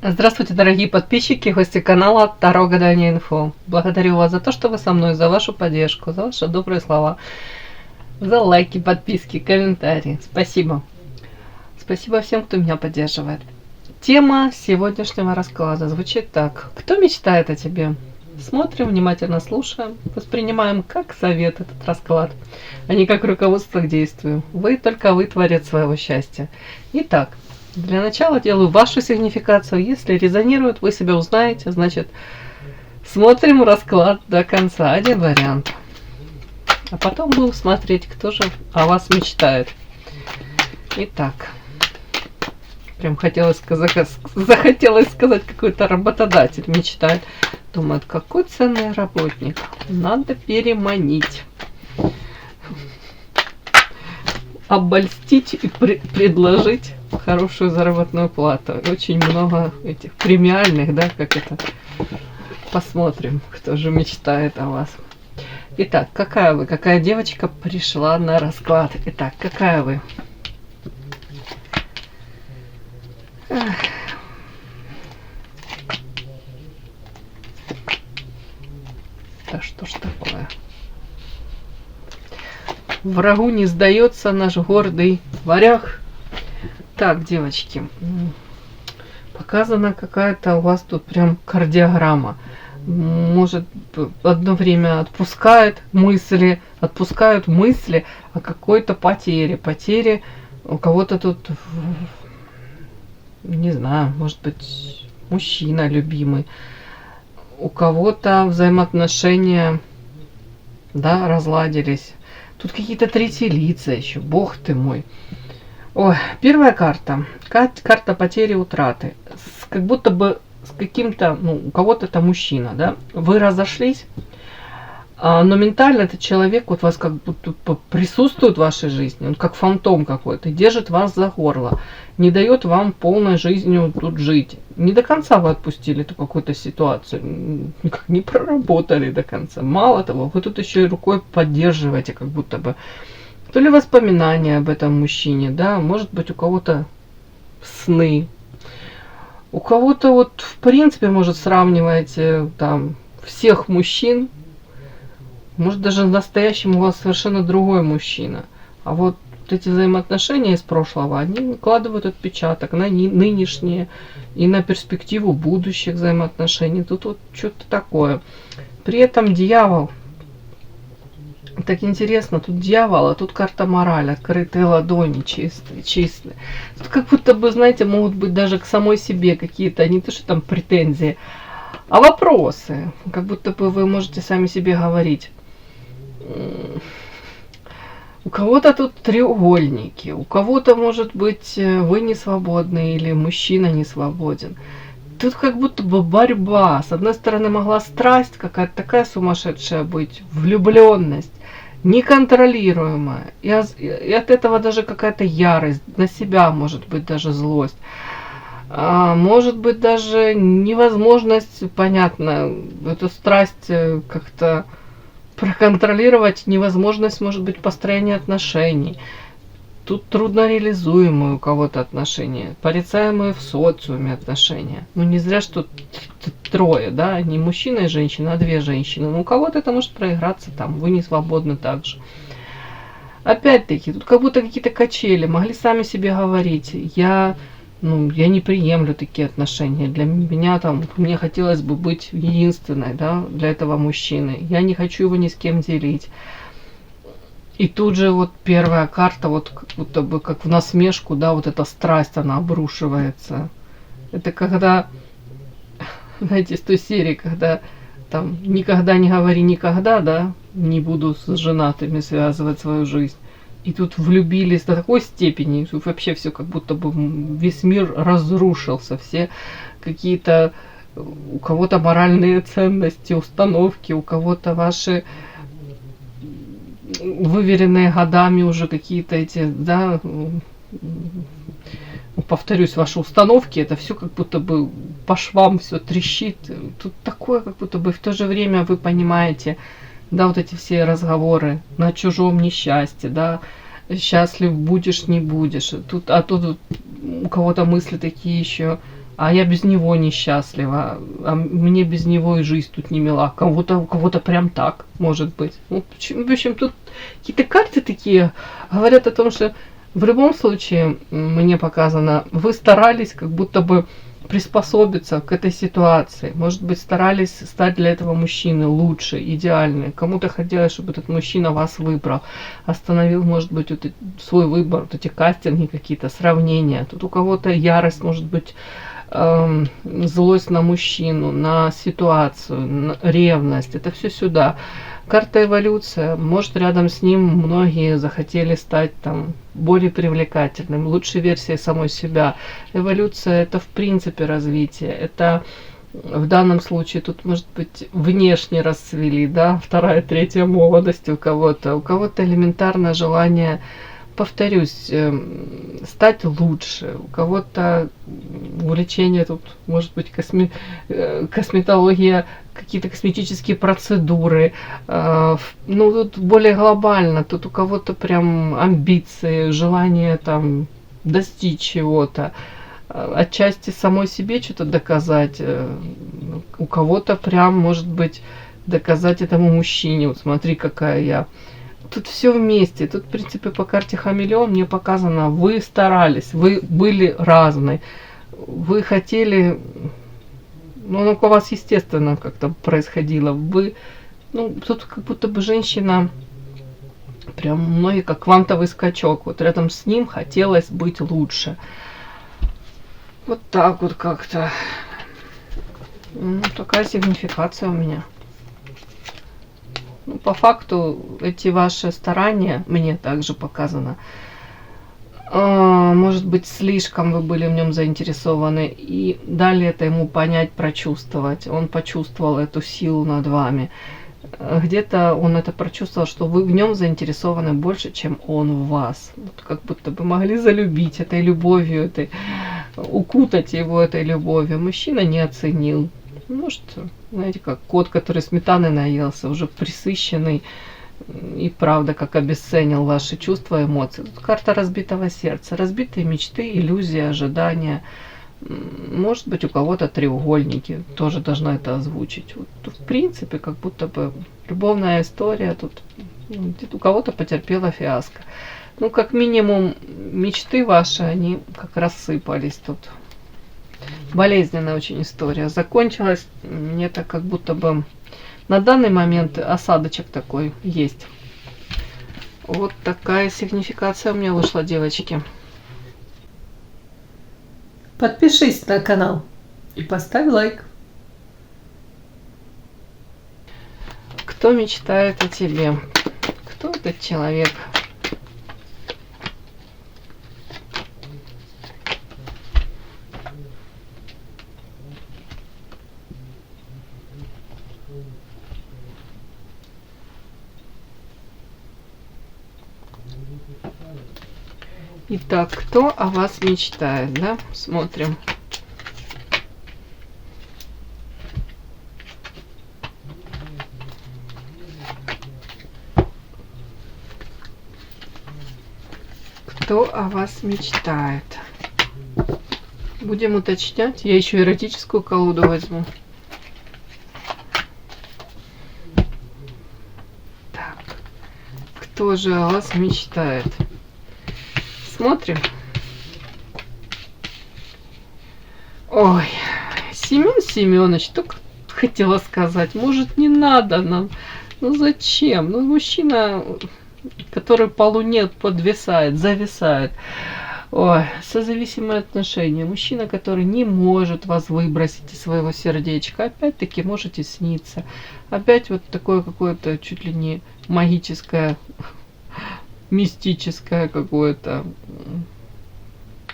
Здравствуйте, дорогие подписчики, гости канала Таро Гадание Инфо. Благодарю вас за то, что вы со мной, за вашу поддержку, за ваши добрые слова, за лайки, подписки, комментарии. Спасибо. Спасибо всем, кто меня поддерживает. Тема сегодняшнего расклада звучит так. Кто мечтает о тебе? Смотрим, внимательно слушаем, воспринимаем как совет этот расклад, а не как руководство к действию. Только вы творец своего счастья. Итак, для начала делаю вашу сигнификацию. Если резонирует, вы себя узнаете, значит, смотрим расклад до конца. Один вариант. А потом будем смотреть, кто же о вас мечтает. Итак, прям захотелось сказать, какой-то работодатель мечтает. Думает, какой ценный работник. Надо переманить. Обольстить и предложить хорошую заработную плату. Очень много этих премиальных, да, как это. Посмотрим, кто же мечтает о вас. Итак, какая вы? Какая девочка пришла на расклад? Итак, какая вы? Да что ж такое? Врагу не сдается наш гордый варяг. Так, девочки, показана какая-то у вас тут прям кардиограмма. Может, одно время отпускают мысли о какой-то потере. Потери у кого-то тут, не знаю, может быть, мужчина любимый. У кого-то взаимоотношения, да, разладились. Тут какие-то третьи лица еще, бог ты мой. Ой, первая карта. Карта потери, утраты. Как будто бы с каким-то, у кого-то это мужчина, да? Вы разошлись, но ментально этот человек вот вас как будто присутствует в вашей жизни. Он как фантом какой-то, держит вас за горло. Не дает вам полной жизнью тут жить. Не до конца вы отпустили эту какую-то ситуацию. Никак не проработали до конца. Мало того, вы тут еще и рукой поддерживаете, как будто бы. То ли воспоминания об этом мужчине, да, может быть, у кого-то сны. У кого-то вот, в принципе, может, сравниваете там всех мужчин. Может, даже настоящим у вас совершенно другой мужчина. А вот эти взаимоотношения из прошлого, они накладывают отпечаток на нынешние и на перспективу будущих взаимоотношений. Тут вот что-то такое. При этом дьявол. Так интересно, тут дьявол, а тут карта мораль, открытые ладони, чистые. Тут как будто бы, знаете, могут быть даже к самой себе какие-то, не то что там претензии, а вопросы. Как будто бы вы можете сами себе говорить. У кого-то тут треугольники, у кого-то, может быть, вы не свободны или мужчина не свободен. Тут как будто бы борьба. С одной стороны, могла страсть какая-то такая сумасшедшая быть, влюбленность, неконтролируемая. И от этого даже какая-то ярость, на себя, может быть, даже злость. Может быть, даже невозможность, понятно, эту страсть как-то проконтролировать, невозможность, может быть, построения отношений. Тут трудно реализуемые у кого-то отношения, порицаемые в социуме отношения. Не зря, что трое, да, не мужчина и женщина, а две женщины. Но у кого-то это может проиграться там, вы не свободны также. Опять-таки, тут как будто какие-то качели, могли сами себе говорить, я не приемлю такие отношения. Для меня там, мне хотелось бы быть единственной, да, для этого мужчины. Я не хочу его ни с кем делить. И тут же вот первая карта, вот как будто бы как в насмешку, да, вот эта страсть, она обрушивается. Это когда, знаете, из той серии, когда там никогда не говори никогда, да, не буду с женатыми связывать свою жизнь. И тут влюбились до такой степени, что вообще все как будто бы весь мир разрушился, все какие-то, у кого-то моральные ценности, установки, у кого-то ваши выверенные годами уже какие-то эти, да, повторюсь, ваши установки, это все как будто бы по швам все трещит. Тут такое, как будто бы в то же время вы понимаете, да, вот эти все разговоры на чужом несчастье, да, счастлив будешь, не будешь. Тут у кого-то мысли такие еще а я без него несчастлива, а мне без него и жизнь тут не мила. У кого-то прям так может быть. Ну, в общем, тут какие-то карты такие говорят о том, что в любом случае, мне показано, вы старались как будто бы приспособиться к этой ситуации. Может быть, старались стать для этого мужчины лучше, идеальнее. Кому-то хотелось, чтобы этот мужчина вас выбрал. Остановил, может быть, вот свой выбор, вот эти кастинги какие-то, сравнения. Тут у кого-то ярость, может быть, злость на мужчину, на ситуацию, ревность. Это все сюда. Карта эволюция. Может, рядом с ним многие захотели стать там более привлекательным, лучшей версией самой себя. Эволюция — это в принципе развитие. Это в данном случае тут, может быть, внешне расцвели, да, вторая, третья молодость у кого-то. У кого-то элементарное желание, повторюсь, стать лучше. У кого-то увлечение тут, может быть, косметология, какие-то косметические процедуры. Ну, тут более глобально. Тут у кого-то прям амбиции, желание там достичь чего-то. Отчасти самой себе что-то доказать. У кого-то прям, может быть, доказать этому мужчине. Вот смотри, какая я. Тут все вместе. Тут, в принципе, по карте Хамелеон мне показано, вы старались, вы были разные. Вы хотели, ну, у вас, естественно, как-то происходило. Вы, ну, тут как будто бы женщина, прям многие как квантовый скачок. Вот рядом с ним хотелось быть лучше. Вот так вот как-то. Ну, такая сигнификация у меня. Ну, по факту, эти ваши старания, мне также показано, может быть, слишком вы были в нем заинтересованы и дали это ему понять, прочувствовать. Он почувствовал эту силу над вами. Где-то он это прочувствовал, что вы в нем заинтересованы больше, чем он в вас. Вот как будто бы могли залюбить этой любовью, укутать его этой любовью. Мужчина не оценил. Может, знаете, как кот, который сметаны наелся, уже присыщенный, и правда, как обесценил ваши чувства, эмоции. Тут карта разбитого сердца, разбитые мечты, иллюзии, ожидания. Может быть, у кого-то треугольники, тоже должна это озвучить. Вот, тут, в принципе, как будто бы любовная история, тут у кого-то потерпела фиаско. Ну, как минимум, мечты ваши, они как рассыпались тут. Болезненная очень история. Закончилась мне-то как будто бы на данный момент осадочек такой есть. Вот такая сигнификация у меня вышла, девочки. Подпишись на канал и поставь лайк. Кто мечтает о тебе? Кто этот человек? Итак, кто о вас мечтает, да? Смотрим. Кто о вас мечтает? Будем уточнять. Я еще эротическую колоду возьму. Так. Кто же о вас мечтает? Смотрим. Ой, Семен Семенович, только хотела сказать, может, не надо нам. Ну зачем? Ну, мужчина, который по луне подвисает, зависает. Ой, созависимые отношения. Мужчина, который не может вас выбросить из своего сердечка. Опять-таки можете сниться. Опять вот такое какое-то чуть ли не магическое, мистическое какое-то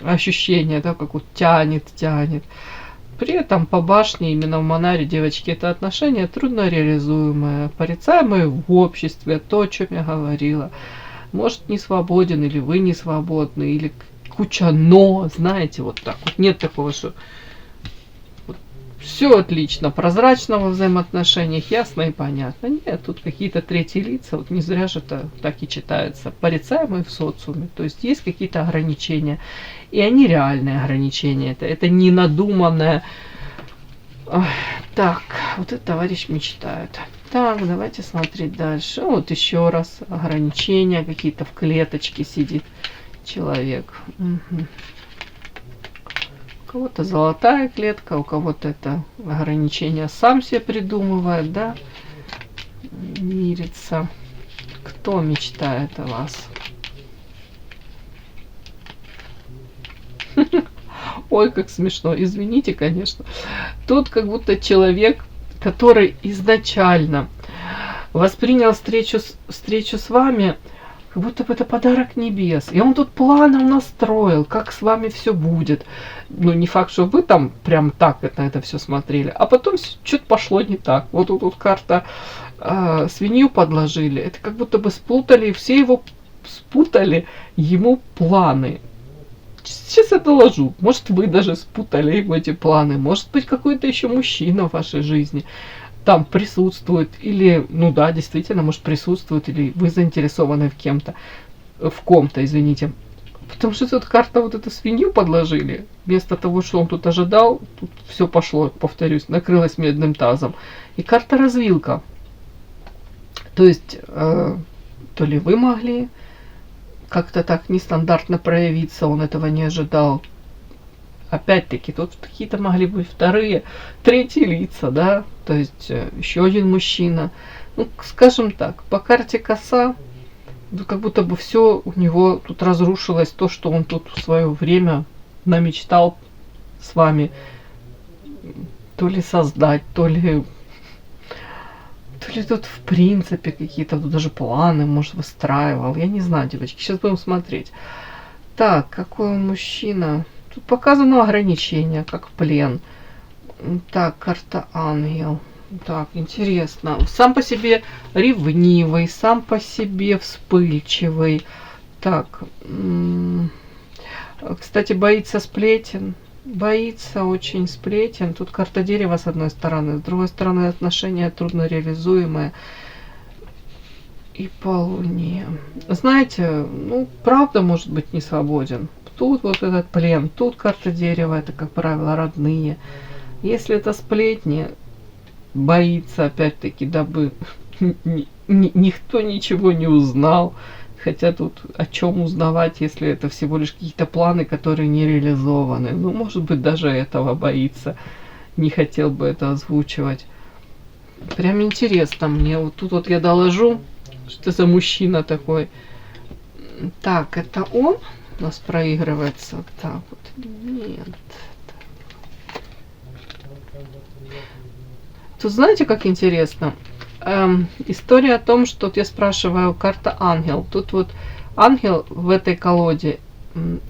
ощущение, да, как вот тянет. При этом по башне, именно в Манаре, девочки, это отношение трудно реализуемое, порицаемое в обществе, то, о чем я говорила. Может, не свободен, или вы не свободны, или куча но, знаете, вот так вот. Нет такого, что вот все отлично, прозрачно во взаимоотношениях, ясно и понятно. Нет, тут какие-то третьи лица, вот не зря же это так и читается, порицаемые в социуме. То есть есть какие-то ограничения, и они реальные ограничения, это не надуманное. Ой, так, вот это товарищ мечтает. Так, давайте смотреть дальше. Вот еще раз ограничения, какие-то в клеточке сидит человек. Угу. У кого-то золотая клетка, у кого-то это ограничение сам себе придумывает, да, мирится. Кто мечтает о вас? Ой, как смешно, извините, конечно. Тут как будто человек, который изначально воспринял встречу с вами, как будто бы это подарок небес. И он тут планом настроил, как с вами все будет. Ну, не факт, что вы там прям так на это все смотрели. А потом что-то пошло не так. Вот тут карта свинью подложили. Это как будто бы спутали ему планы. Сейчас я доложу. Может, вы даже спутали ему эти планы. Может быть, какой-то еще мужчина в вашей жизни там присутствует. Или, ну да, действительно, может, присутствует. Или вы заинтересованы в ком-то, извините. Потому что тут карта вот эту свинью подложили. Вместо того, что он тут ожидал, тут все пошло, повторюсь, накрылось медным тазом. И карта развилка. То есть, то ли вы могли как-то так нестандартно проявиться, он этого не ожидал. Опять-таки, тут какие-то могли быть вторые, третьи лица, да, то есть еще один мужчина. Ну, скажем так, по карте коса, как будто бы все у него тут разрушилось, то, что он тут в свое время намечтал с вами то ли создать, то ли тут в принципе какие-то тут даже планы, может, выстраивал. Я не знаю, девочки, сейчас будем смотреть. Так, какой он мужчина? Тут показано ограничение, как плен. Так, карта ангел. Так, интересно. Сам по себе ревнивый, сам по себе вспыльчивый. Так, кстати, боится сплетен. Боится очень сплетен. Тут карта дерева с одной стороны, с другой стороны отношения трудно реализуемые. И по луне. Знаете, ну, правда может быть не свободен. Тут вот этот плен, тут карта дерева, это, как правило, родные. Если это сплетни, боится, опять-таки, дабы никто ничего не узнал. Хотя тут о чем узнавать, если это всего лишь какие-то планы, которые не реализованы. Ну, может быть, даже этого боится. Не хотел бы это озвучивать. Прям интересно мне. Вот тут вот я доложу, что за мужчина такой. Так, это он у нас проигрывается. Так вот. Нет. Тут знаете, как интересно? История о том, что вот я спрашиваю, карта ангел. Тут вот ангел в этой колоде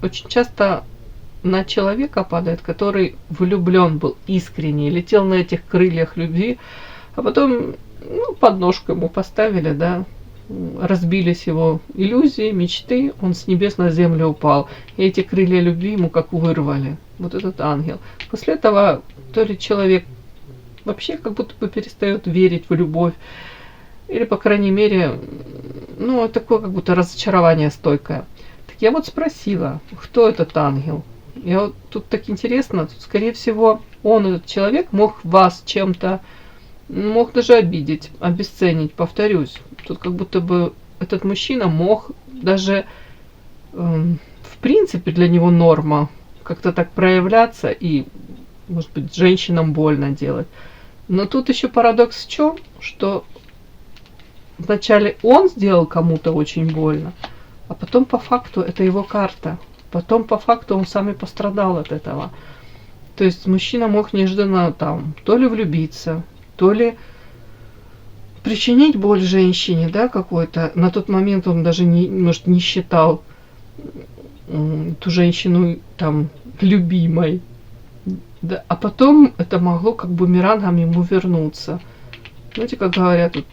очень часто на человека падает, который влюблен был искренне, летел на этих крыльях любви, а потом подножку ему поставили, да, разбились его иллюзии, мечты, он с небес на землю упал, и эти крылья любви ему как вырвали. Вот этот ангел. После этого то ли человек вообще как будто бы перестает верить в любовь. Или, по крайней мере, такое как будто разочарование стойкое. Так я вот спросила, кто этот ангел? И вот тут так интересно, тут, скорее всего, он, этот человек, мог вас чем-то, мог даже обидеть, обесценить, повторюсь. Тут как будто бы этот мужчина мог даже, в принципе, для него норма как-то так проявляться и, может быть, женщинам больно делать. Но тут еще парадокс в чем, что вначале он сделал кому-то очень больно, а потом по факту это его карта. Потом по факту он сам и пострадал от этого. То есть мужчина мог неожиданно там то ли влюбиться, то ли причинить боль женщине, да, какой-то. На тот момент он даже не считал ту женщину там любимой. Да, а потом это могло как бумерангом ему вернуться. Знаете, как говорят, тут,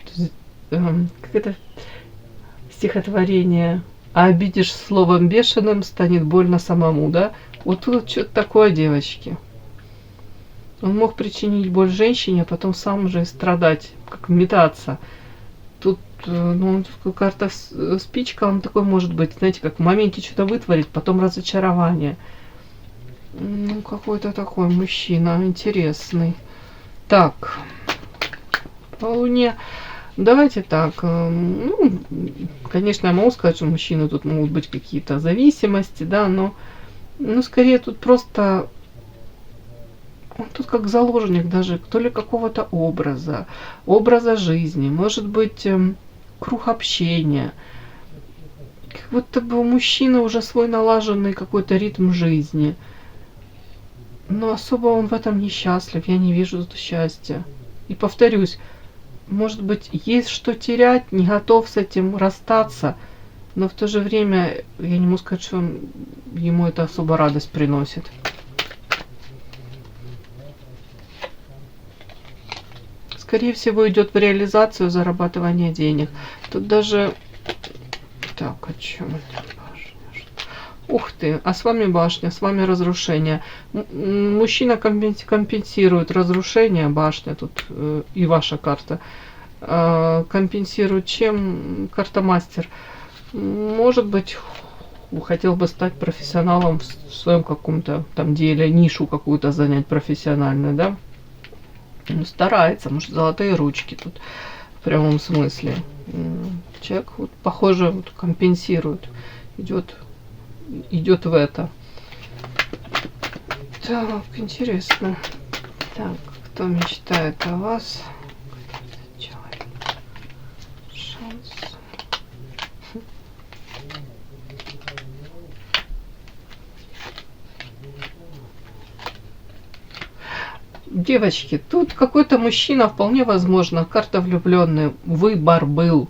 как это стихотворение, а обидишь словом бешеным, станет больно самому, да? Вот тут что-то такое, девочки. Он мог причинить боль женщине, а потом сам же и страдать, как метаться. Тут, ну, карта спичка, он такой может быть, знаете, как в моменте что-то вытворить, потом разочарование. Ну, какой-то такой мужчина интересный. Так, по Луне. Давайте так. Ну, конечно, я могу сказать, что у мужчины тут могут быть какие-то зависимости, да, но ну, скорее тут просто он тут как заложник даже, то ли какого-то образа жизни, может быть, круг общения. Как будто бы у мужчины уже свой налаженный какой-то ритм жизни. Но особо он в этом не счастлив, я не вижу тут счастья. И повторюсь, может быть, есть что терять, не готов с этим расстаться, но в то же время я не могу сказать, что ему это особо радость приносит. Скорее всего, идет в реализацию зарабатывания денег. Тут даже... Так, о чем это? Ух ты, а с вами башня, с вами разрушение. Мужчина компенсирует разрушение, башня тут и ваша карта. Компенсирует чем? Карта мастер. Может быть, хотел бы стать профессионалом в своем каком-то там деле, нишу какую-то занять профессиональную, да? Ну, старается, может, золотые ручки тут в прямом смысле. Человек, вот, похоже, вот, компенсирует, идет в это. Так, интересно. Так, кто мечтает о вас? Шанс. Девочки, тут какой-то мужчина, вполне возможно, карта влюбленный, выбор был.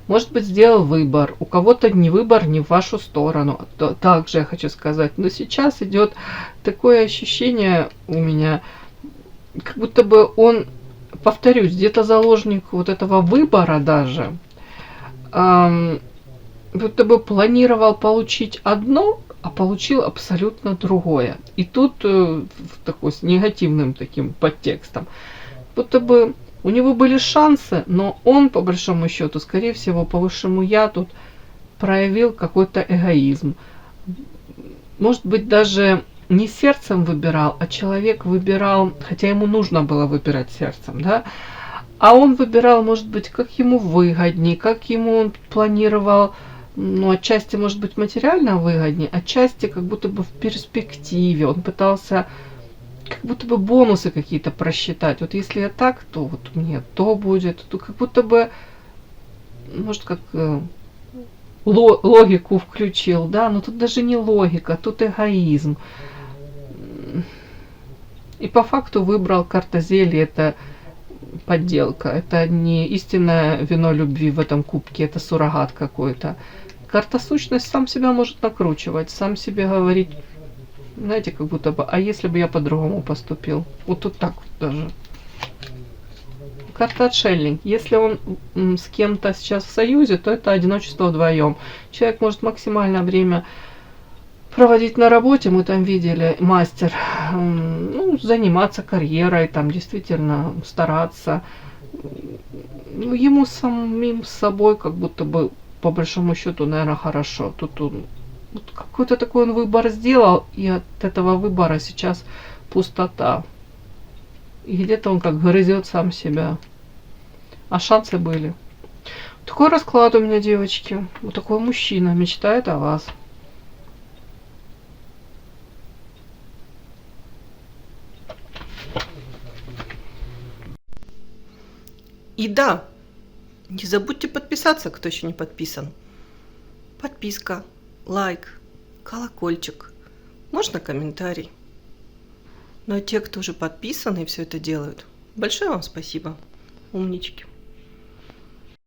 Может быть, сделал выбор. У кого-то не выбор, не в вашу сторону. Также я хочу сказать. Но сейчас идет такое ощущение у меня, как будто бы он, повторюсь, где-то заложник вот этого выбора даже. Будто бы планировал получить одно, а получил абсолютно другое. И тут такой с негативным таким подтекстом. Будто бы у него были шансы, но он, по большому счету, скорее всего, по высшему я тут проявил какой-то эгоизм. Может быть, даже не сердцем выбирал, а человек выбирал, хотя ему нужно было выбирать сердцем, да, а он выбирал, может быть, как ему выгоднее, как ему он планировал, ну, отчасти, может быть, материально выгоднее, отчасти как будто бы в перспективе. Он пытался как будто бы бонусы какие-то просчитать. Вот если я так, то вот мне то будет. То как будто бы, может, как логику включил, да, но тут даже не логика, тут эгоизм. И по факту выбрал карта зелья, это подделка, это не истинное вино любви в этом кубке, это суррогат какой-то. Карта сущность сам себя может накручивать, сам себе говорить, знаете, как будто бы, а если бы я по-другому поступил? Вот тут так вот даже. Карта отшельник. Если он с кем-то сейчас в союзе, то это одиночество вдвоем. Человек может максимальное время проводить на работе, мы там видели, мастер, ну, заниматься карьерой, там действительно стараться. Ну, ему самим собой как будто бы, по большому счету, наверное, хорошо. Тут он вот какой-то такой он выбор сделал, и от этого выбора сейчас пустота. И где-то он как грызет сам себя. А шансы были. Такой расклад у меня, девочки. Вот такой мужчина мечтает о вас. И да, не забудьте подписаться, кто еще не подписан. Подписка, лайк, колокольчик, можно комментарий. Ну а те, кто уже подписаны и все это делают, большое вам спасибо, умнички.